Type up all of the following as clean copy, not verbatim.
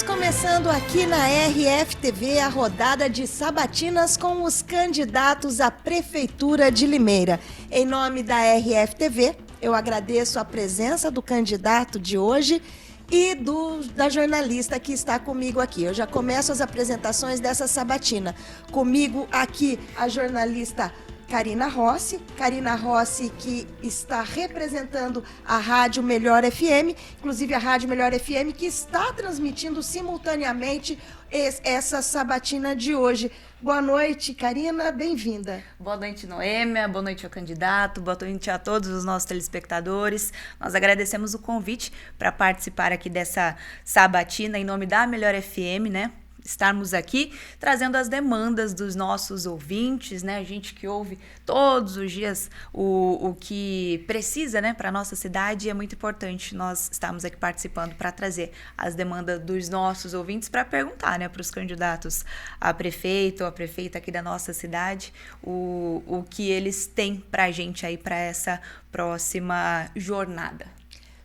Estamos começando aqui na RFTV a rodada de sabatinas com os candidatos à Prefeitura de Limeira. Em nome da RFTV, eu agradeço a presença do candidato de hoje e da jornalista que está comigo aqui. Eu já começo as apresentações dessa sabatina. Comigo aqui a jornalista Karina Rossi. Karina Rossi, que está representando a Rádio Melhor FM, inclusive a Rádio Melhor FM, que está transmitindo simultaneamente essa sabatina de hoje. Boa noite, Karina, bem-vinda. Boa noite, Noêmia, boa noite ao candidato, boa noite a todos os nossos telespectadores. Nós agradecemos o convite para participar aqui dessa sabatina em nome da Melhor FM, né? Estarmos aqui trazendo as demandas dos nossos ouvintes, né? A gente que ouve todos os dias o que precisa, né, para a nossa cidade, e é muito importante nós estarmos aqui participando para trazer as demandas dos nossos ouvintes para perguntar, né, para os candidatos a prefeito ou a prefeita aqui da nossa cidade o que eles têm para a gente aí para essa próxima jornada.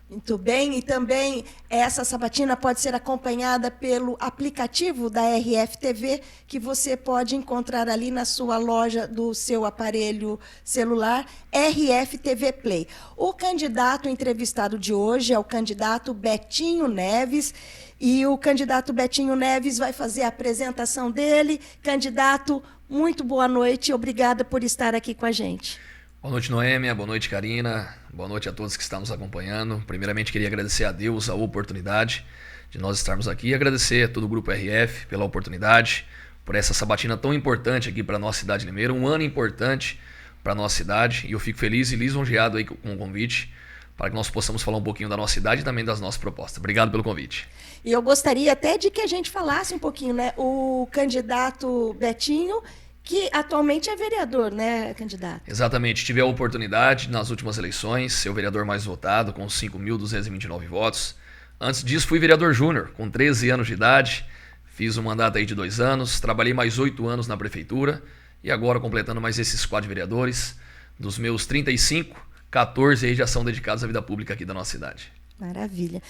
Muito bem, e também essa sabatina pode ser acompanhada pelo aplicativo da RFTV, que você pode encontrar ali na sua loja do seu aparelho celular, RFTV Play. O candidato entrevistado de hoje é o candidato Betinho Neves, e o candidato Betinho Neves vai fazer a apresentação dele. Candidato, muito boa noite, obrigada por estar aqui com a gente. Boa noite, Noêmia. Boa noite, Karina. Boa noite a todos que estão nos acompanhando. Primeiramente, queria agradecer a Deus a oportunidade de nós estarmos aqui e agradecer a todo o Grupo RF pela oportunidade, por essa sabatina tão importante aqui para a nossa cidade de Limeira, um ano importante para a nossa cidade, e eu fico feliz e lisonjeado aí com o convite para que nós possamos falar um pouquinho da nossa cidade e também das nossas propostas. Obrigado pelo convite. E eu gostaria até de que a gente falasse um pouquinho, né? O candidato Betinho, que atualmente é vereador, né, candidato? Exatamente. Tive a oportunidade, nas últimas eleições, ser o vereador mais votado, com 5.229 votos. Antes disso, fui vereador júnior, com 13 anos de idade. Fiz um mandato aí de 2 anos, trabalhei mais 8 anos na prefeitura e agora, completando mais esses 4 vereadores, dos meus 35, 14 aí já são dedicados à vida pública aqui da nossa cidade. Maravilha.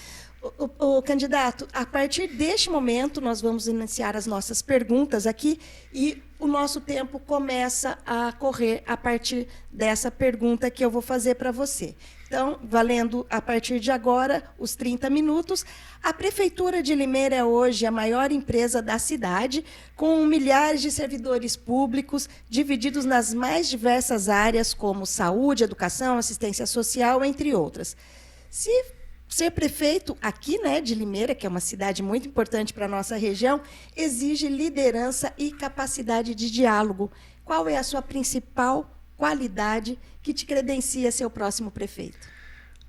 O candidato, a partir deste momento, nós vamos iniciar as nossas perguntas aqui e o nosso tempo começa a correr a partir dessa pergunta que eu vou fazer para você. Então, valendo a partir de agora os 30 minutos, a Prefeitura de Limeira é hoje a maior empresa da cidade, com milhares de servidores públicos divididos nas mais diversas áreas, como saúde, educação, assistência social, entre outras. Se ser prefeito aqui, né, de Limeira, que é uma cidade muito importante para a nossa região, exige liderança e capacidade de diálogo. Qual é a sua principal qualidade que te credencia ser o próximo prefeito?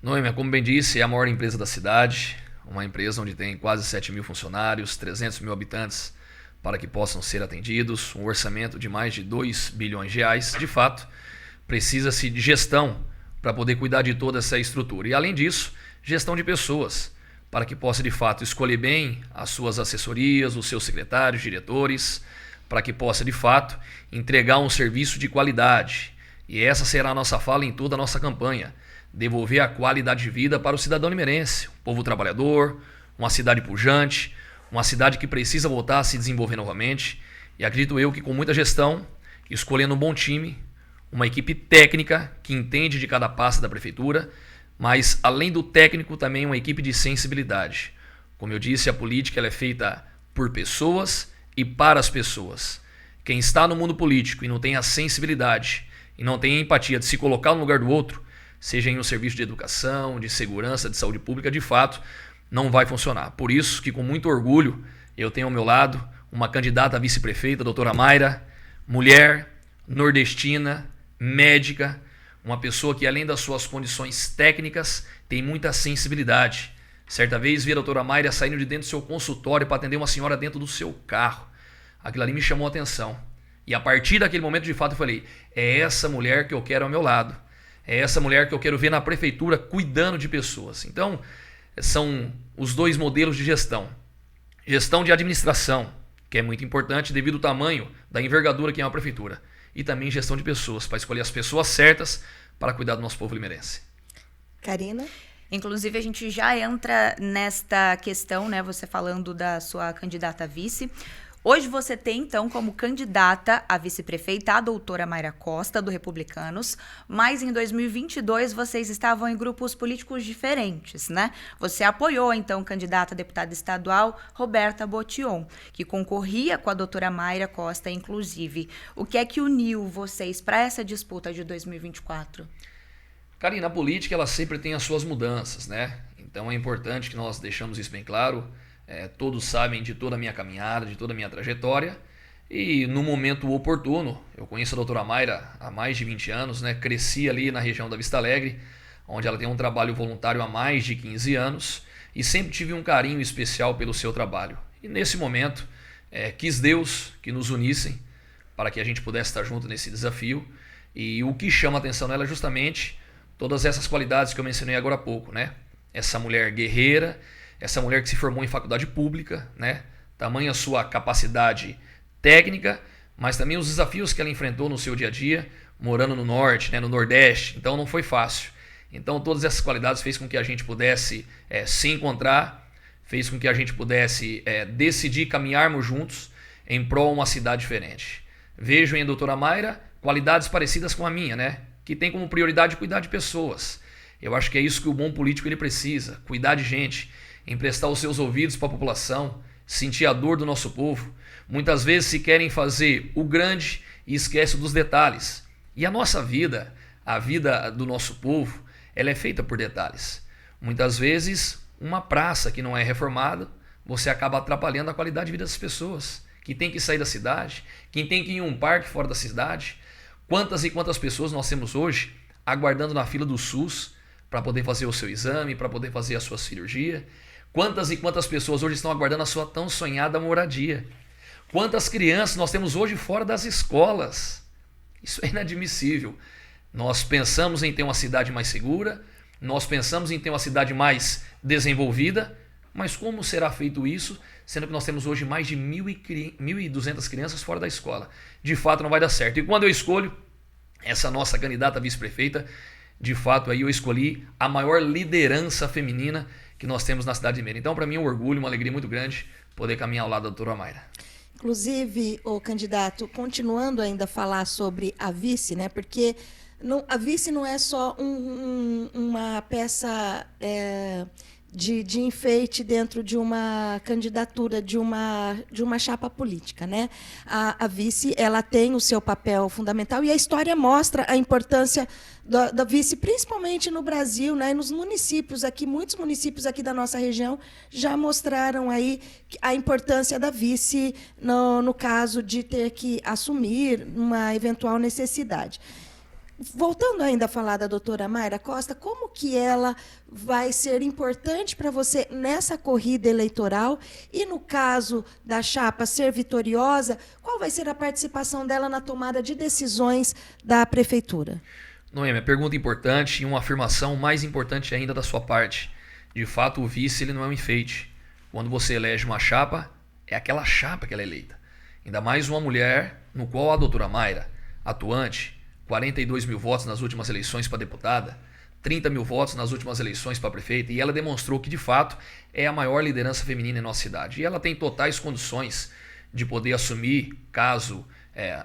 Noêmia, como bem disse, é a maior empresa da cidade, uma empresa onde tem quase 7.000 funcionários, 300 mil habitantes para que possam ser atendidos, um orçamento de mais de 2 bilhões de reais. De fato, precisa-se de gestão para poder cuidar de toda essa estrutura. E, além disso, gestão de pessoas, para que possa, de fato, escolher bem as suas assessorias, os seus secretários, diretores, para que possa, de fato, entregar um serviço de qualidade. E essa será a nossa fala em toda a nossa campanha: devolver a qualidade de vida para o cidadão limeirense, o povo trabalhador, uma cidade pujante, uma cidade que precisa voltar a se desenvolver novamente. E acredito eu que, com muita gestão, escolhendo um bom time, uma equipe técnica que entende de cada pasta da prefeitura, mas, além do técnico, também uma equipe de sensibilidade. Como eu disse, a política ela é feita por pessoas e para as pessoas. Quem está no mundo político e não tem a sensibilidade e não tem a empatia de se colocar no lugar do outro, seja em um serviço de educação, de segurança, de saúde pública, de fato, não vai funcionar. Por isso que, com muito orgulho, eu tenho ao meu lado uma candidata a vice-prefeita, a doutora Mayra, mulher, nordestina, médica, uma pessoa que, além das suas condições técnicas, tem muita sensibilidade. Certa vez vi a doutora Mayra saindo de dentro do seu consultório para atender uma senhora dentro do seu carro. Aquilo ali me chamou a atenção. E a partir daquele momento, de fato, eu falei: é essa mulher que eu quero ao meu lado. É essa mulher que eu quero ver na prefeitura cuidando de pessoas. Então, são os dois modelos de gestão. Gestão de administração, que é muito importante devido ao tamanho da envergadura que é uma prefeitura. E também gestão de pessoas, para escolher as pessoas certas para cuidar do nosso povo limeirense. Karina? Inclusive, a gente já entra nesta questão, né? Você falando da sua candidata a vice. Hoje você tem, então, como candidata a vice-prefeita a doutora Mayra Costa, do Republicanos, mas em 2022 vocês estavam em grupos políticos diferentes, né? Você apoiou, então, candidata a deputada estadual Roberta Botion, que concorria com a doutora Mayra Costa, inclusive. O que é que uniu vocês para essa disputa de 2024? Karine, a política ela sempre tem as suas mudanças, né? Então é importante que nós deixamos isso bem claro. Todos sabem de toda a minha caminhada, de toda a minha trajetória. E no momento oportuno, eu conheço a doutora Mayra há mais de 20 anos, né? Cresci ali na região da Vista Alegre, onde ela tem um trabalho voluntário há mais de 15 anos e sempre tive um carinho especial pelo seu trabalho. E nesse momento, quis Deus que nos unissem para que a gente pudesse estar junto nesse desafio. E o que chama a atenção nela é justamente todas essas qualidades que eu mencionei agora há pouco, né? Essa mulher guerreira, essa mulher que se formou em faculdade pública, né? Tamanha sua capacidade técnica, mas também os desafios que ela enfrentou no seu dia a dia, morando no norte, né? No nordeste. Então não foi fácil. Então todas essas qualidades fez com que a gente pudesse se encontrar, fez com que a gente pudesse decidir caminharmos juntos em prol de uma cidade diferente. Vejo em doutora Mayra qualidades parecidas com a minha, né? Que tem como prioridade cuidar de pessoas. Eu acho que é isso que o bom político ele precisa, cuidar de gente, emprestar os seus ouvidos para a população, sentir a dor do nosso povo. Muitas vezes se querem fazer o grande e esquecem dos detalhes. E a nossa vida, a vida do nosso povo, ela é feita por detalhes. Muitas vezes, uma praça que não é reformada, você acaba atrapalhando a qualidade de vida das pessoas, que tem que sair da cidade, quem tem que ir em um parque fora da cidade. Quantas e quantas pessoas nós temos hoje aguardando na fila do SUS para poder fazer o seu exame, para poder fazer a sua cirurgia? Quantas e quantas pessoas hoje estão aguardando a sua tão sonhada moradia? Quantas crianças nós temos hoje fora das escolas? Isso é inadmissível. Nós pensamos em ter uma cidade mais segura, nós pensamos em ter uma cidade mais desenvolvida, mas como será feito isso, sendo que nós temos hoje mais de 1.200 crianças fora da escola? De fato não vai dar certo. E quando eu escolho essa nossa candidata a vice-prefeita, de fato aí eu escolhi a maior liderança feminina que nós temos na cidade de Limeira. Então para mim é um orgulho, uma alegria muito grande poder caminhar ao lado da doutora Mayra. Inclusive, o candidato, continuando ainda a falar sobre a vice, né? Porque a vice não é só uma peça de enfeite dentro de uma candidatura, de uma chapa política, né? A vice, ela tem o seu papel fundamental e a história mostra a importância da vice, principalmente no Brasil, né? E nos municípios aqui, muitos municípios aqui da nossa região já mostraram aí a importância da vice no caso de ter que assumir uma eventual necessidade. Voltando ainda a falar da doutora Mayra Costa, como que ela vai ser importante para você nessa corrida eleitoral e, no caso da chapa ser vitoriosa, qual vai ser a participação dela na tomada de decisões da prefeitura? Noêmia, pergunta importante e uma afirmação mais importante ainda da sua parte. De fato, o vice ele não é um enfeite. Quando você elege uma chapa, é aquela chapa que ela é eleita. Ainda mais uma mulher, no qual a doutora Mayra, atuante, 42 mil votos nas últimas eleições para deputada, 30 mil votos nas últimas eleições para prefeita, e ela demonstrou que, de fato, é a maior liderança feminina em nossa cidade. E ela tem totais condições de poder assumir, caso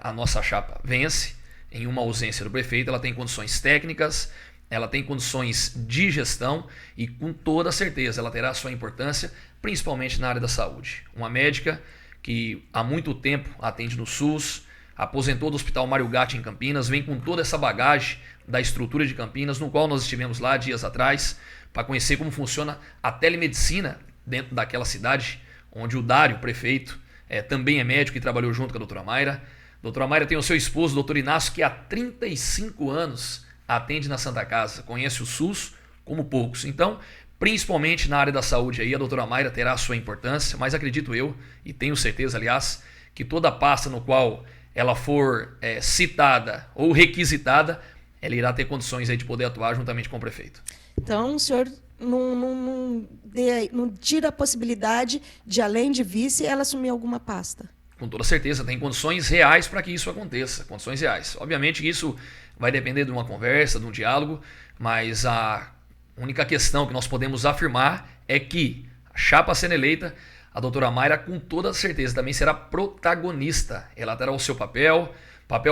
a nossa chapa vence, em uma ausência do prefeito. Ela tem condições técnicas, ela tem condições de gestão e, com toda certeza, ela terá sua importância, principalmente na área da saúde. Uma médica que há muito tempo atende no SUS, aposentou do Hospital Mário Gatti em Campinas, vem com toda essa bagagem da estrutura de Campinas, no qual nós estivemos lá dias atrás, para conhecer como funciona a telemedicina dentro daquela cidade, onde o Dário, prefeito, também é médico e trabalhou junto com a doutora Mayra. A doutora Mayra tem o seu esposo, o doutor Inácio, que há 35 anos atende na Santa Casa, conhece o SUS como poucos. Então, principalmente na área da saúde, aí, a doutora Mayra terá a sua importância, mas acredito eu, e tenho certeza, aliás, que toda a pasta no qual ela for citada ou requisitada, ela irá ter condições aí de poder atuar juntamente com o prefeito. Então, o senhor não tira a possibilidade de, além de vice, ela assumir alguma pasta? Com toda certeza, tem condições reais para que isso aconteça, condições reais. Obviamente que isso vai depender de uma conversa, de um diálogo, mas a A única questão que nós podemos afirmar é que a chapa sendo eleita, a doutora Mayra, com toda certeza, também será protagonista. Ela terá o seu papel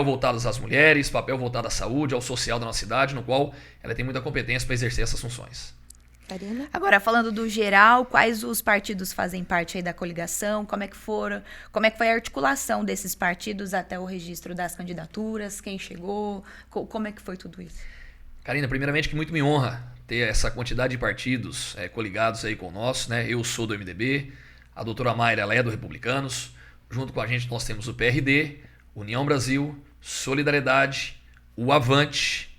voltado às mulheres, papel voltado à saúde, ao social da nossa cidade, no qual ela tem muita competência para exercer essas funções. Karina? Agora, falando do geral, quais os partidos fazem parte aí da coligação? Como é que foi a articulação desses partidos até o registro das candidaturas? Quem chegou? Como é que foi tudo isso? Karina, primeiramente que muito me honra ter essa quantidade de partidos coligados aí com o nosso, né? Eu sou do MDB, a doutora Mayra, ela é do Republicanos, junto com a gente nós temos o PRD, União Brasil, Solidariedade, o Avante,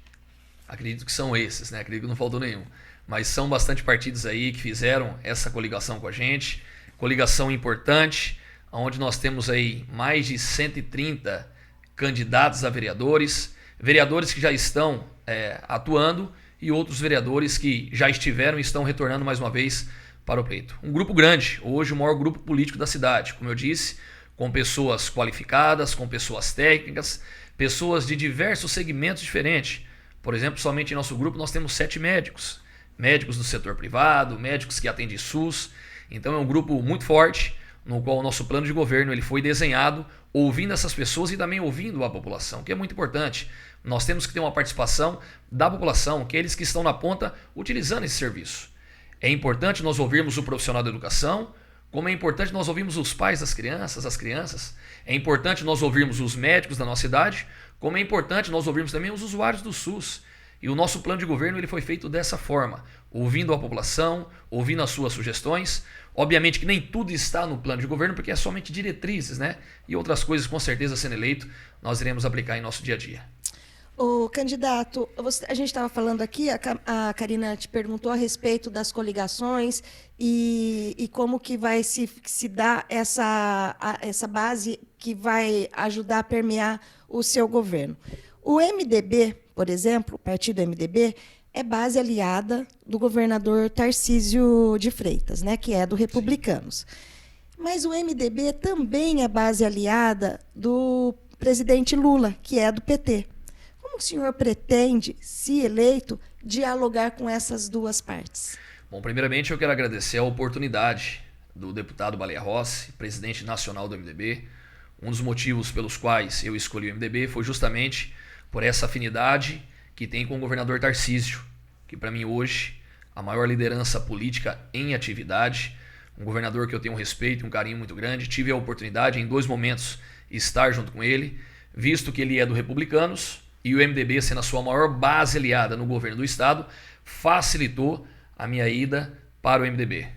acredito que são esses, né? Acredito que não faltou nenhum, mas são bastante partidos aí que fizeram essa coligação com a gente, coligação importante, onde nós temos aí mais de 130 candidatos a vereadores que já estão atuando e outros vereadores que já estiveram e estão retornando mais uma vez para o pleito. Um grupo grande, hoje o maior grupo político da cidade, como eu disse, com pessoas qualificadas, com pessoas técnicas, pessoas de diversos segmentos diferentes. Por exemplo, somente em nosso grupo nós temos 7 médicos do setor privado, médicos que atendem SUS. Então é um grupo muito forte, no qual o nosso plano de governo ele foi desenhado ouvindo essas pessoas e também ouvindo a população, que é muito importante. Nós temos que ter uma participação da população, aqueles que estão na ponta utilizando esse serviço. É importante nós ouvirmos o profissional da educação, como é importante nós ouvirmos os pais das crianças, as crianças. É importante nós ouvirmos os médicos da nossa cidade, como é importante nós ouvirmos também os usuários do SUS. E o nosso plano de governo ele foi feito dessa forma, ouvindo a população, ouvindo as suas sugestões. Obviamente que nem tudo está no plano de governo, porque é somente diretrizes, né? E outras coisas, com certeza, sendo eleito, nós iremos aplicar em nosso dia a dia. O candidato, a gente estava falando aqui, a Karina te perguntou a respeito das coligações e como que vai se dar essa base que vai ajudar a permear o seu governo. O MDB, por exemplo, o partido MDB, é base aliada do governador Tarcísio de Freitas, né, que é do Republicanos. Mas o MDB também é base aliada do presidente Lula, que é do PT. Como o senhor pretende, se eleito, dialogar com essas duas partes? Bom, primeiramente eu quero agradecer a oportunidade do deputado Baleia Rossi, presidente nacional do MDB. Um dos motivos pelos quais eu escolhi o MDB foi justamente por essa afinidade que tem com o governador Tarcísio, que para mim hoje a maior liderança política em atividade, um governador que eu tenho um respeito e um carinho muito grande. Tive a oportunidade em 2 momentos estar junto com ele, visto que ele é do Republicanos e o MDB, sendo a sua maior base aliada no governo do estado, facilitou a minha ida para o MDB.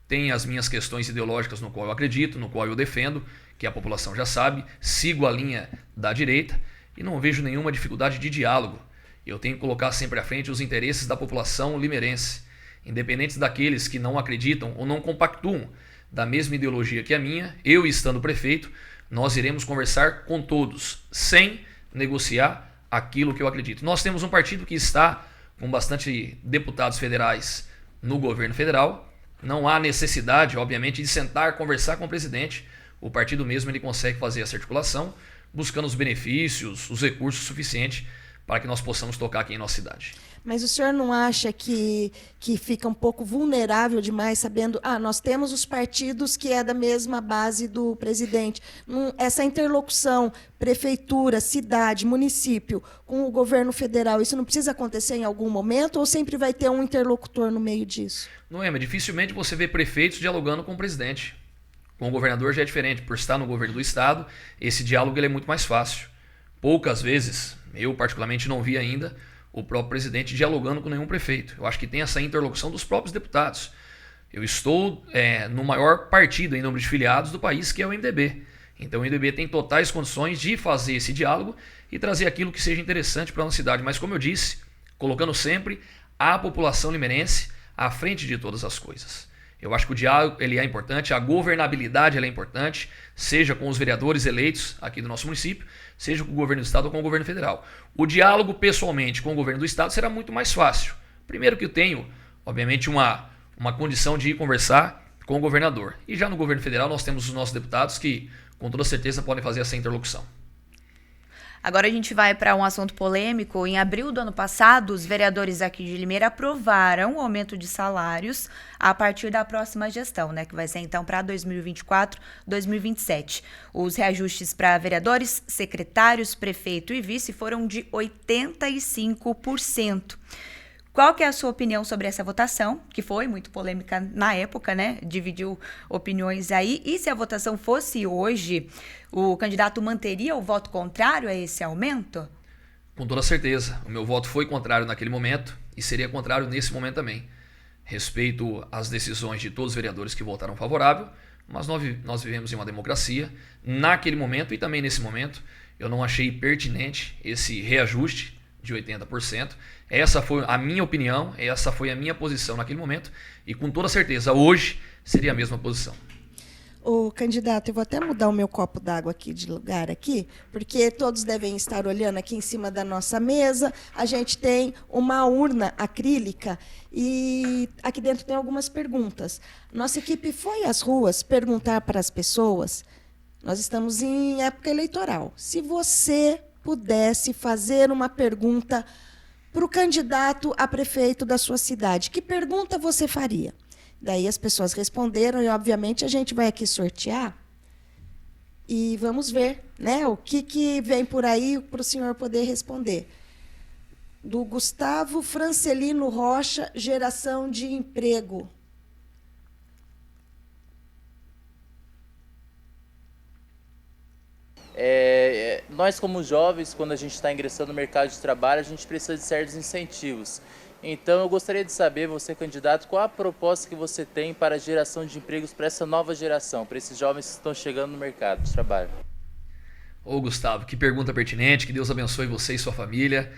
Tem as minhas questões ideológicas no qual eu acredito, no qual eu defendo, que a população já sabe, sigo a linha da direita e não vejo nenhuma dificuldade de diálogo. Eu tenho que colocar sempre à frente os interesses da população limeirense, independentes daqueles que não acreditam ou não compactuam da mesma ideologia que a minha. Eu, estando prefeito, nós iremos conversar com todos, sem negociar aquilo que eu acredito. Nós temos um partido que está com bastante deputados federais no governo federal. Não há necessidade, obviamente, de sentar, conversar com o presidente. O partido mesmo ele consegue fazer essa articulação, buscando os benefícios, os recursos suficientes para que nós possamos tocar aqui em nossa cidade. Mas o senhor não acha que fica um pouco vulnerável demais, sabendo, nós temos os partidos que é da mesma base do presidente. Essa interlocução, prefeitura, cidade, município, com o governo federal, isso não precisa acontecer em algum momento ou sempre vai ter um interlocutor no meio disso? Não é, mas dificilmente você vê prefeitos dialogando com o presidente. Com o governador já é diferente, por estar no governo do estado, esse diálogo ele é muito mais fácil. Poucas vezes, eu particularmente não vi ainda, o próprio presidente dialogando com nenhum prefeito. Eu acho que tem essa interlocução dos próprios deputados. Eu estou no maior partido em número de filiados do país, que é o MDB. Então o MDB tem totais condições de fazer esse diálogo e trazer aquilo que seja interessante para a nossa cidade. Mas como eu disse, colocando sempre a população limeirense à frente de todas as coisas. Eu acho que o diálogo ele é importante, a governabilidade ela é importante, seja com os vereadores eleitos aqui do nosso município, seja com o governo do estado ou com o governo federal. O diálogo pessoalmente com o governo do estado será muito mais fácil. Primeiro que eu tenho, obviamente, uma condição de ir conversar com o governador. E já no governo federal nós temos os nossos deputados que, com toda certeza, podem fazer essa interlocução. Agora a gente vai para um assunto polêmico. Em abril do ano passado, os vereadores aqui de Limeira aprovaram o aumento de salários a partir da próxima gestão, né, que vai ser então para 2024, 2027. Os reajustes para vereadores, secretários, prefeito e vice foram de 85%. Qual que é a sua opinião sobre essa votação, que foi muito polêmica na época, né? Dividiu opiniões aí. E se a votação fosse hoje, o candidato manteria o voto contrário a esse aumento? Com toda certeza. O meu voto foi contrário naquele momento e seria contrário nesse momento também. Respeito às decisões de todos os vereadores que votaram favorável, mas nós vivemos em uma democracia. Naquele momento e também nesse momento, eu não achei pertinente esse reajuste de 80%. Essa foi a minha opinião, essa foi a minha posição naquele momento e com toda certeza hoje seria a mesma posição. Ô, candidato, eu vou até mudar o meu copo d'água aqui de lugar aqui, porque todos devem estar olhando aqui em cima da nossa mesa. A gente tem uma urna acrílica e aqui dentro tem algumas perguntas. Nossa equipe foi às ruas perguntar para as pessoas. Nós estamos em época eleitoral. Se você pudesse fazer uma pergunta para o candidato a prefeito da sua cidade, que pergunta você faria? Daí as pessoas responderam e, obviamente, a gente vai aqui sortear e vamos ver, né, o que vem por aí para o senhor poder responder. Do Gustavo Francelino Rocha, geração de emprego. Nós, como jovens, quando a gente está ingressando no mercado de trabalho, a gente precisa de certos incentivos. Então, eu gostaria de saber, você, candidato, qual a proposta que você tem para a geração de empregos para essa nova geração, para esses jovens que estão chegando no mercado de trabalho? Ô Gustavo, que pergunta pertinente, que Deus abençoe você e sua família.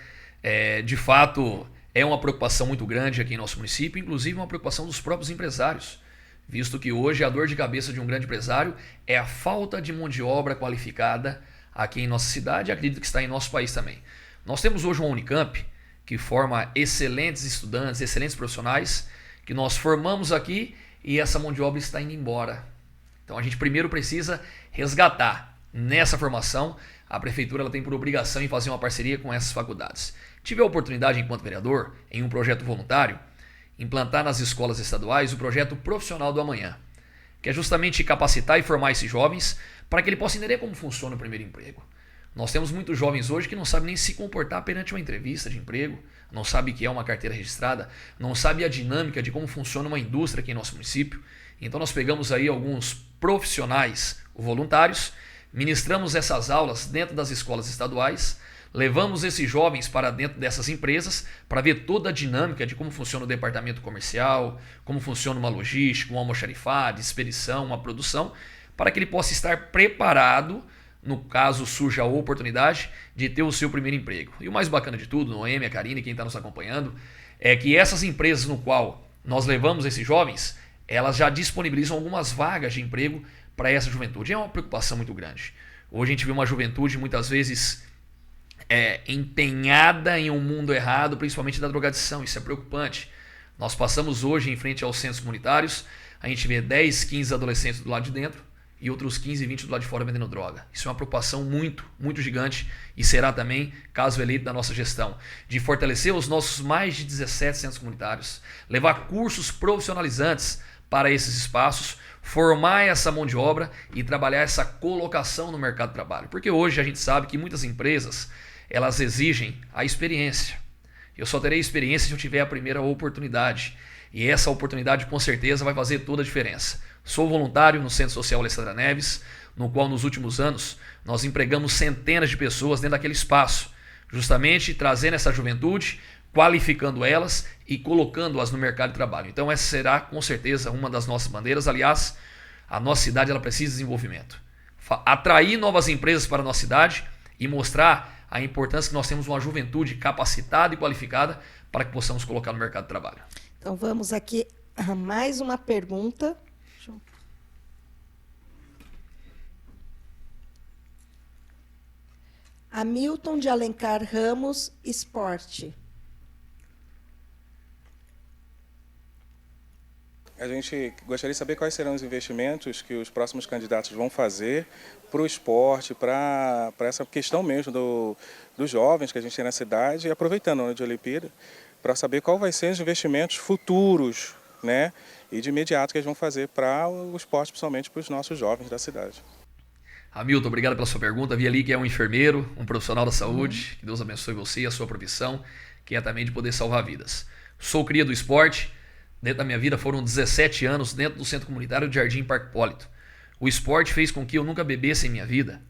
De fato, é uma preocupação muito grande aqui em nosso município, inclusive uma preocupação dos próprios empresários, visto que hoje a dor de cabeça de um grande empresário é a falta de mão de obra qualificada aqui em nossa cidade e acredito que está em nosso país também. Nós temos hoje uma Unicamp que forma excelentes estudantes, excelentes profissionais, que nós formamos aqui e essa mão de obra está indo embora. Então a gente primeiro precisa resgatar nessa formação. A prefeitura ela tem por obrigação em fazer uma parceria com essas faculdades. Tive a oportunidade, enquanto vereador, em um projeto voluntário, implantar nas escolas estaduais o projeto Profissional do Amanhã, que é justamente capacitar e formar esses jovens para que ele possa entender como funciona o primeiro emprego. Nós temos muitos jovens hoje que não sabem nem se comportar perante uma entrevista de emprego, não sabem o que é uma carteira registrada, não sabem a dinâmica de como funciona uma indústria aqui em nosso município. Então nós pegamos aí alguns profissionais voluntários, ministramos essas aulas dentro das escolas estaduais, levamos esses jovens para dentro dessas empresas para ver toda a dinâmica de como funciona o departamento comercial, como funciona uma logística, uma almoxarifado, expedição, uma produção, para que ele possa estar preparado no caso surja a oportunidade de ter o seu primeiro emprego. E o mais bacana de tudo, Noemi, a Karine, quem está nos acompanhando, é que essas empresas no qual nós levamos esses jovens, elas já disponibilizam algumas vagas de emprego para essa juventude. É uma preocupação muito grande. Hoje a gente vê uma juventude muitas vezes empenhada em um mundo errado, principalmente da drogadição. Isso é preocupante. Nós passamos hoje em frente aos centros comunitários, a gente vê 10, 15 adolescentes do lado de dentro e outros 15, 20 do lado de fora vendendo droga. Isso é uma preocupação muito, muito gigante e será também, caso eleito, da nossa gestão, de fortalecer os nossos mais de 17 centros comunitários, levar cursos profissionalizantes para esses espaços, formar essa mão de obra e trabalhar essa colocação no mercado de trabalho. Porque hoje a gente sabe que muitas empresas, elas exigem a experiência. Eu só terei experiência se eu tiver a primeira oportunidade. E essa oportunidade com certeza vai fazer toda a diferença. Sou voluntário no Centro Social Alessandra Neves, no qual nos últimos anos nós empregamos centenas de pessoas dentro daquele espaço, justamente trazendo essa juventude, qualificando elas e colocando-as no mercado de trabalho. Então essa será com certeza uma das nossas bandeiras. Aliás, a nossa cidade ela precisa de desenvolvimento. Atrair novas empresas para a nossa cidade e mostrar a importância que nós temos uma juventude capacitada e qualificada para que possamos colocar no mercado de trabalho. Então vamos aqui a mais uma pergunta. Hamilton de Alencar Ramos, Esporte. A gente gostaria de saber quais serão os investimentos que os próximos candidatos vão fazer para o esporte, para essa questão mesmo dos jovens que a gente tem na cidade, e aproveitando o ano de Olimpíada, para saber qual vai ser os investimentos futuros, né, e de imediato que eles vão fazer para o esporte, principalmente para os nossos jovens da cidade. Hamilton, obrigado pela sua pergunta. Vi ali que é um enfermeiro, um profissional da saúde. Que Deus abençoe você e a sua profissão, que é também de poder salvar vidas. Sou cria do esporte. Dentro da minha vida foram 17 anos dentro do Centro Comunitário de Jardim Parque Hipólito. O esporte fez com que eu nunca bebesse em minha vida.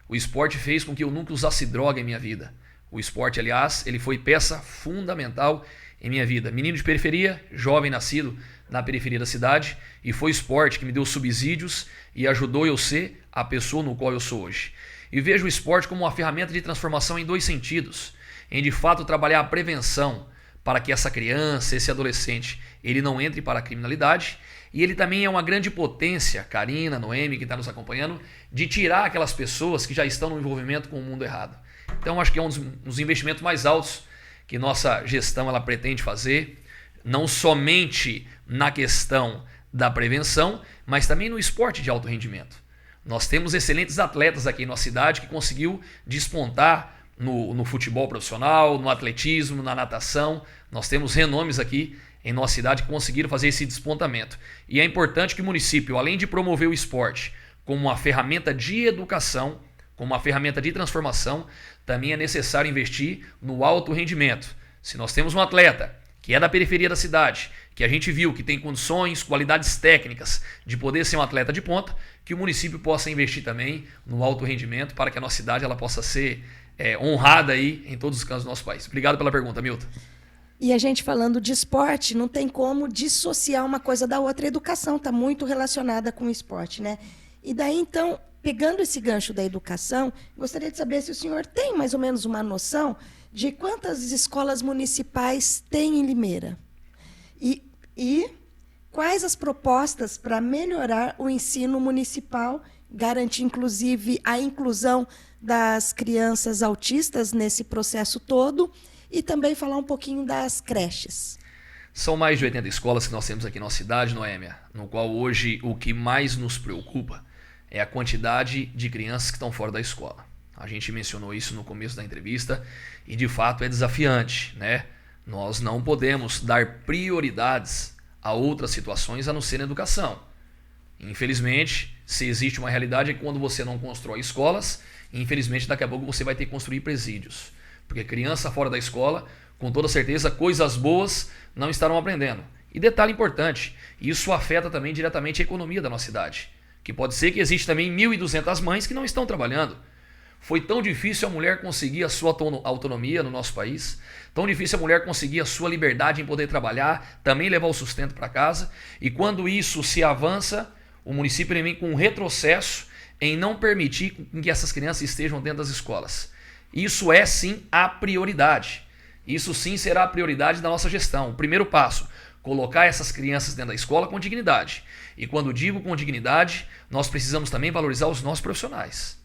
O esporte fez com que eu nunca usasse droga em minha vida. O esporte, aliás, ele foi peça fundamental em minha vida. Menino de periferia, jovem nascido na periferia da cidade, e foi o esporte que me deu subsídios e ajudou eu ser a pessoa no qual eu sou hoje. E vejo o esporte como uma ferramenta de transformação em dois sentidos, em de fato trabalhar a prevenção para que essa criança, esse adolescente, ele não entre para a criminalidade, e ele também é uma grande potência, Karina, Noemi, que está nos acompanhando, de tirar aquelas pessoas que já estão no envolvimento com o mundo errado. Então acho que é um dos investimentos mais altos que nossa gestão ela pretende fazer, não somente na questão da prevenção, mas também no esporte de alto rendimento. Nós temos excelentes atletas aqui em nossa cidade que conseguiu despontar no futebol profissional, no atletismo, na natação. Nós temos renomes aqui em nossa cidade que conseguiram fazer esse despontamento. E é importante que o município, além de promover o esporte como uma ferramenta de educação, como uma ferramenta de transformação, também é necessário investir no alto rendimento. Se nós temos um atleta que é da periferia da cidade, que a gente viu que tem condições, qualidades técnicas de poder ser um atleta de ponta, que o município possa investir também no alto rendimento para que a nossa cidade ela possa ser honrada aí em todos os cantos do nosso país. Obrigado pela pergunta, Milton. E a gente falando de esporte, não tem como dissociar uma coisa da outra. A educação está muito relacionada com o esporte, né? E daí, então, pegando esse gancho da educação, gostaria de saber se o senhor tem mais ou menos uma noção de quantas escolas municipais tem em Limeira. E quais as propostas para melhorar o ensino municipal, garantir, inclusive, a inclusão das crianças autistas nesse processo todo, e também falar um pouquinho das creches. São mais de 80 escolas que nós temos aqui na nossa cidade, Noêmia, no qual hoje o que mais nos preocupa é a quantidade de crianças que estão fora da escola. A gente mencionou isso no começo da entrevista e, de fato, é desafiante, né? Nós não podemos dar prioridades a outras situações a não ser na educação. Infelizmente, se existe uma realidade é que quando você não constrói escolas, infelizmente daqui a pouco você vai ter que construir presídios. Porque criança fora da escola, com toda certeza, coisas boas não estarão aprendendo. E detalhe importante, isso afeta também diretamente a economia da nossa cidade. Que pode ser que existe também 1.200 mães que não estão trabalhando. Foi tão difícil a mulher conseguir a sua autonomia no nosso país, tão difícil a mulher conseguir a sua liberdade em poder trabalhar, também levar o sustento para casa, e quando isso se avança, o município vem com um retrocesso em não permitir que essas crianças estejam dentro das escolas. Isso é sim a prioridade. Isso sim será a prioridade da nossa gestão. O primeiro passo, colocar essas crianças dentro da escola com dignidade. E quando digo com dignidade, nós precisamos também valorizar os nossos profissionais.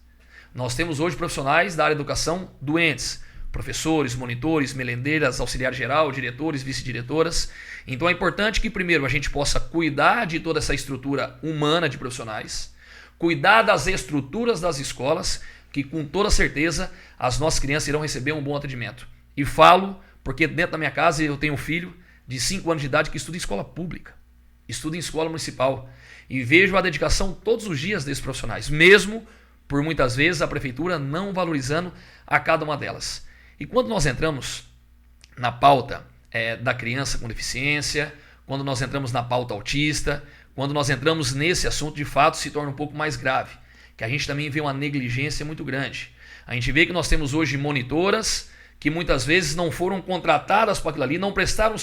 Nós temos hoje profissionais da área da educação doentes, professores, monitores, merendeiras, auxiliar geral, diretores, vice-diretoras. Então é importante que primeiro a gente possa cuidar de toda essa estrutura humana de profissionais, cuidar das estruturas das escolas, que com toda certeza as nossas crianças irão receber um bom atendimento. E falo porque dentro da minha casa eu tenho um filho de 5 anos de idade que estuda em escola pública, estuda em escola municipal, e vejo a dedicação todos os dias desses profissionais, mesmo por muitas vezes a prefeitura não valorizando a cada uma delas. E quando nós entramos na pauta da criança com deficiência, quando nós entramos na pauta autista, quando nós entramos nesse assunto, de fato se torna um pouco mais grave, que a gente também vê uma negligência muito grande. A gente vê que nós temos hoje monitoras que muitas vezes não foram contratadas para aquilo ali, não prestaram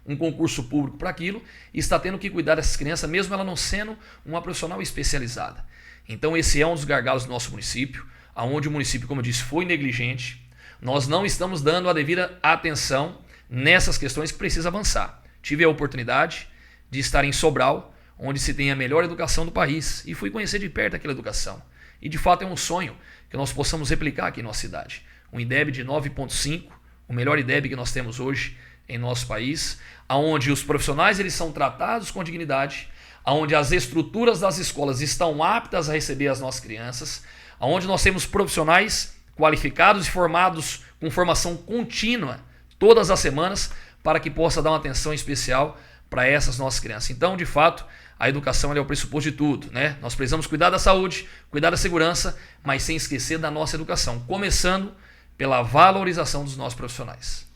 um concurso público para aquilo, e está tendo que cuidar dessas crianças, mesmo ela não sendo uma profissional especializada. Então esse é um dos gargalos do nosso município, onde o município, como eu disse, foi negligente. Nós não estamos dando a devida atenção nessas questões que precisa avançar. Tive a oportunidade de estar em Sobral, onde se tem a melhor educação do país, e fui conhecer de perto aquela educação. E de fato é um sonho que nós possamos replicar aqui em nossa cidade. Um IDEB de 9,5, o melhor IDEB que nós temos hoje em nosso país, onde os profissionais eles são tratados com dignidade, onde as estruturas das escolas estão aptas a receber as nossas crianças, onde nós temos profissionais qualificados e formados com formação contínua todas as semanas para que possa dar uma atenção especial para essas nossas crianças. Então, de fato, a educação é o pressuposto de tudo, né? Nós precisamos cuidar da saúde, cuidar da segurança, mas sem esquecer da nossa educação, começando pela valorização dos nossos profissionais.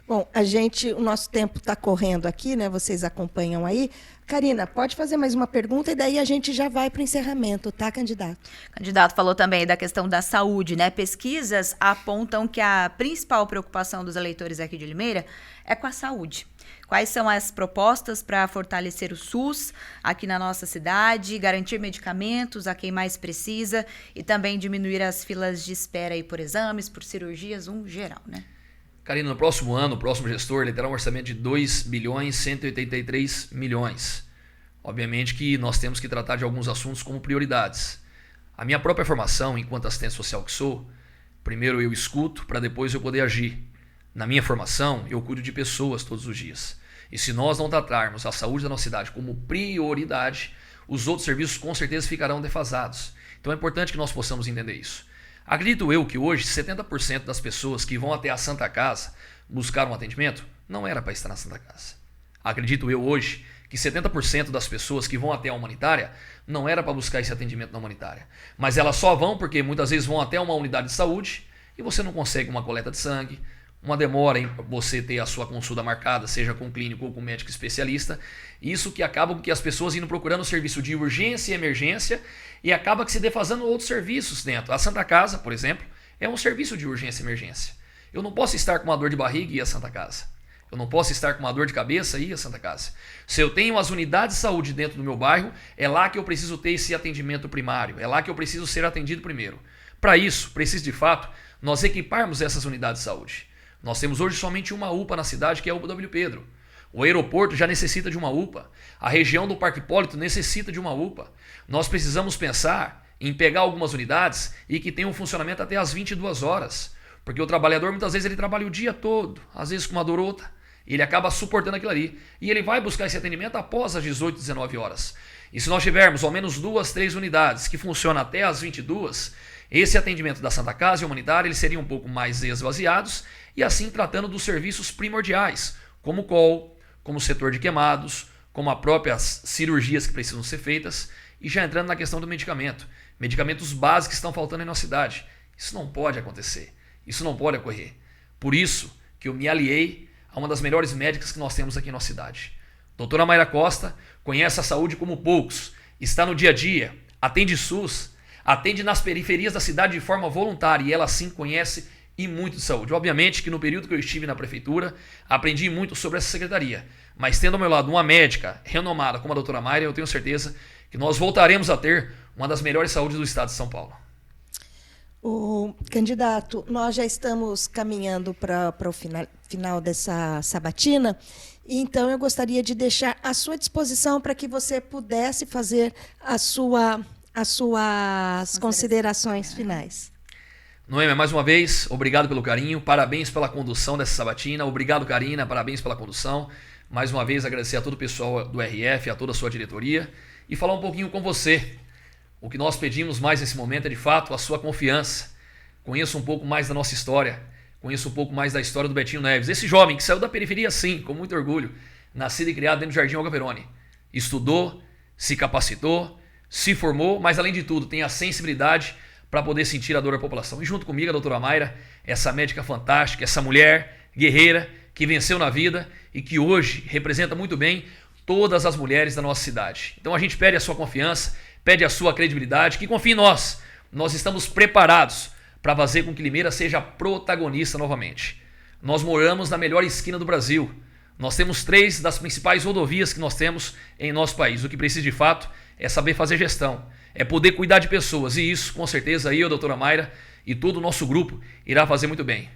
Bom, o nosso tempo está correndo aqui, né? Vocês acompanham aí. Karina, pode fazer mais uma pergunta e daí a gente já vai para o encerramento, tá, candidato? O candidato falou também da questão da saúde, né? Pesquisas apontam que a principal preocupação dos eleitores aqui de Limeira é com a saúde. Quais são as propostas para fortalecer o SUS aqui na nossa cidade, garantir medicamentos a quem mais precisa e também diminuir as filas de espera aí por exames, por cirurgias, geral, né? Karina, no próximo ano, o próximo gestor ele terá um orçamento de 2.183 milhões. Obviamente que nós temos que tratar de alguns assuntos como prioridades. A minha própria formação, enquanto assistente social que sou, primeiro eu escuto para depois eu poder agir. Na minha formação, eu cuido de pessoas todos os dias. E se nós não tratarmos a saúde da nossa cidade como prioridade, os outros serviços com certeza ficarão defasados. Então é importante que nós possamos entender isso. Acredito eu que hoje 70% das pessoas que vão até a Santa Casa buscar um atendimento não era para estar na Santa Casa. Acredito eu hoje que 70% das pessoas que vão até a humanitária não era para buscar esse atendimento na humanitária. Mas elas só vão porque muitas vezes vão até uma unidade de saúde e você não consegue uma coleta de sangue, uma demora em você ter a sua consulta marcada, seja com um clínico ou com um médico especialista. Isso que acaba com que as pessoas indo procurando serviço de urgência e emergência e acaba que se defasando outros serviços dentro. A Santa Casa, por exemplo, é um serviço de urgência e emergência. Eu não posso estar com uma dor de barriga e ir à Santa Casa. Eu não posso estar com uma dor de cabeça e ir à Santa Casa. Se eu tenho as unidades de saúde dentro do meu bairro, é lá que eu preciso ter esse atendimento primário. É lá que eu preciso ser atendido primeiro. Para isso, preciso de fato nós equiparmos essas unidades de saúde. Nós temos hoje somente uma UPA na cidade, que é a UPA W. Pedro. O aeroporto já necessita de uma UPA. A região do Parque Hipólito necessita de uma UPA. Nós precisamos pensar em pegar algumas unidades e que tenham um funcionamento até às 22 horas. Porque o trabalhador, muitas vezes, ele trabalha o dia todo, às vezes com uma dor ou outra. Ele acaba suportando aquilo ali. E ele vai buscar esse atendimento após as 18, 19 horas. E se nós tivermos ao menos 2, 3 unidades que funcionam até às 22, esse atendimento da Santa Casa e humanitária eles seriam um pouco mais esvaziados e assim tratando dos serviços primordiais, como o call, como o setor de queimados, como as próprias cirurgias que precisam ser feitas e já entrando na questão do medicamento. Medicamentos básicos que estão faltando em nossa cidade. Isso não pode acontecer. Isso não pode ocorrer. Por isso que eu me aliei a uma das melhores médicas que nós temos aqui em nossa cidade. Doutora Mayra Costa conhece a saúde como poucos, está no dia a dia, atende SUS, atende nas periferias da cidade de forma voluntária e ela sim conhece e muito de saúde. Obviamente que no período que eu estive na prefeitura, aprendi muito sobre essa secretaria, mas tendo ao meu lado uma médica renomada como a doutora Mayra, eu tenho certeza que nós voltaremos a ter uma das melhores saúdes do estado de São Paulo. O candidato, nós já estamos caminhando para o final dessa sabatina, então eu gostaria de deixar à sua disposição para que você pudesse fazer as suas considerações finais. Noêmia, mais uma vez, obrigado pelo carinho, parabéns pela condução dessa sabatina, obrigado Karina, parabéns pela condução, mais uma vez agradecer a todo o pessoal do RF, a toda a sua diretoria e falar um pouquinho com você. O que nós pedimos mais nesse momento é de fato a sua confiança, conheça um pouco mais da nossa história, conheça um pouco mais da história do Betinho Neves, esse jovem que saiu da periferia sim, com muito orgulho, nascido e criado dentro do Jardim Olga Peroni, estudou, se capacitou, se formou, mas além de tudo tem a sensibilidade para poder sentir a dor da população. E junto comigo a doutora Mayra, essa médica fantástica, essa mulher guerreira que venceu na vida e que hoje representa muito bem todas as mulheres da nossa cidade. Então a gente pede a sua confiança, pede a sua credibilidade, que confie em nós. Nós estamos preparados para fazer com que Limeira seja protagonista novamente. Nós moramos na melhor esquina do Brasil. Nós temos 3 das principais rodovias que nós temos em nosso país. O que precisa de fato é saber fazer gestão, é poder cuidar de pessoas. E isso, com certeza, eu, a doutora Mayra e todo o nosso grupo irá fazer muito bem.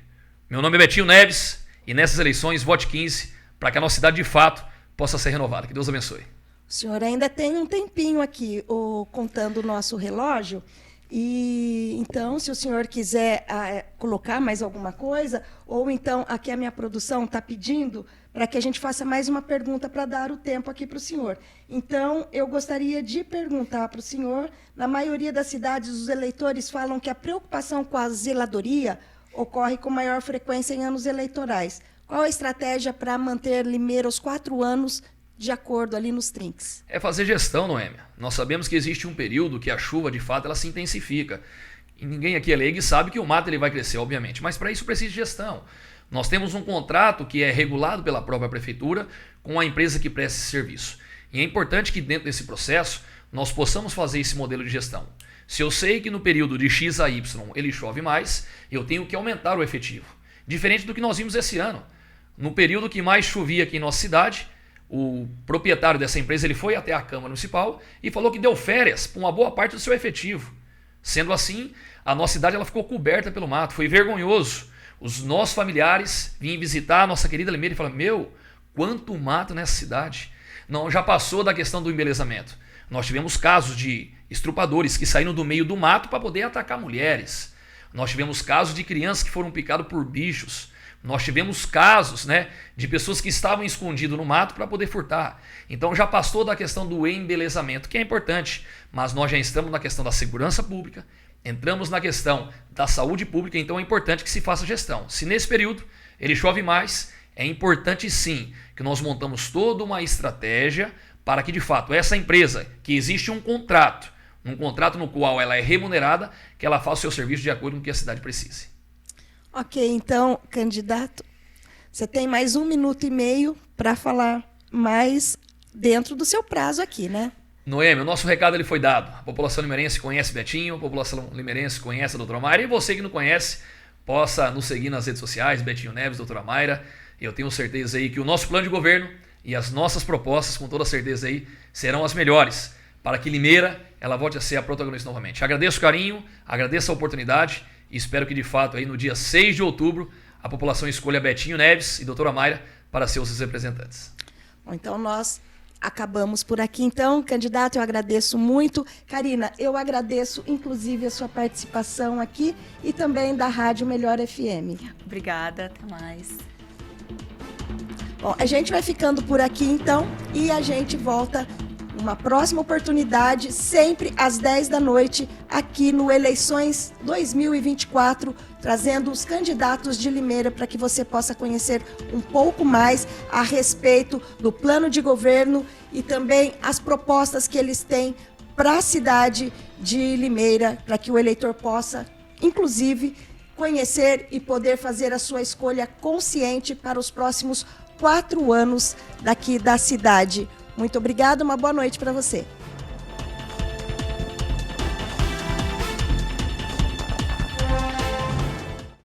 Meu nome é Betinho Neves e nessas eleições vote 15 para que a nossa cidade de fato possa ser renovada. Que Deus abençoe. O senhor ainda tem um tempinho aqui, contando o nosso relógio. E então, se o senhor quiser colocar mais alguma coisa, ou então aqui a minha produção está pedindo para que a gente faça mais uma pergunta para dar o tempo aqui para o senhor. Então, eu gostaria de perguntar para o senhor, na maioria das cidades, os eleitores falam que a preocupação com a zeladoria ocorre com maior frequência em anos eleitorais. Qual a estratégia para manter Limeira os 4 anos de acordo ali nos trinques? É fazer gestão, Noêmia. Nós sabemos que existe um período que a chuva, de fato, ela se intensifica. E ninguém aqui é leigo e sabe que o mato ele vai crescer, obviamente. Mas para isso precisa de gestão. Nós temos um contrato que é regulado pela própria prefeitura com a empresa que presta esse serviço. E é importante que dentro desse processo nós possamos fazer esse modelo de gestão. Se eu sei que no período de X a Y ele chove mais, eu tenho que aumentar o efetivo. Diferente do que nós vimos esse ano. No período que mais chovia aqui em nossa cidade, o proprietário dessa empresa ele foi até a Câmara Municipal e falou que deu férias para uma boa parte do seu efetivo. Sendo assim, a nossa cidade ela ficou coberta pelo mato. Foi vergonhoso. Os nossos familiares vinham visitar a nossa querida Limeira e falaram: meu, quanto mato nessa cidade. Não, já passou da questão do embelezamento. Nós tivemos casos de estrupadores que saíram do meio do mato para poder atacar mulheres. Nós tivemos casos de crianças que foram picadas por bichos. Nós tivemos casos, de pessoas que estavam escondidas no mato para poder furtar. Então já passou da questão do embelezamento, que é importante, mas nós já estamos na questão da segurança pública, entramos na questão da saúde pública, então é importante que se faça gestão. Se nesse período ele chove mais, é importante sim que nós montamos toda uma estratégia para que de fato essa empresa, que existe um contrato no qual ela é remunerada, que ela faça o seu serviço de acordo com o que a cidade precise. Ok, então, candidato, você tem mais 1 minuto e meio para falar mais dentro do seu prazo aqui, né? Noêmia, o nosso recado ele foi dado. A população limeirense conhece Betinho, a população limeirense conhece a doutora Mayra, e você que não conhece, possa nos seguir nas redes sociais, Betinho Neves, doutora Mayra. Eu tenho certeza aí que o nosso plano de governo e as nossas propostas, com toda certeza aí, serão as melhores para que Limeira ela volte a ser a protagonista novamente. Agradeço o carinho, agradeço a oportunidade e espero que de fato aí no dia 6 de outubro a população escolha Betinho Neves e doutora Mayra para ser os seus representantes. Bom, então nós acabamos por aqui. Então, candidato, eu agradeço muito. Karina, eu agradeço inclusive a sua participação aqui e também da Rádio Melhor FM. Obrigada, até mais. Bom, a gente vai ficando por aqui então e a gente volta numa próxima oportunidade, sempre às 10 da noite, aqui no Eleições 2024, trazendo os candidatos de Limeira para que você possa conhecer um pouco mais a respeito do plano de governo e também as propostas que eles têm para a cidade de Limeira, para que o eleitor possa, inclusive, conhecer e poder fazer a sua escolha consciente para os próximos 4 anos daqui da cidade. Muito obrigada, uma boa noite para você.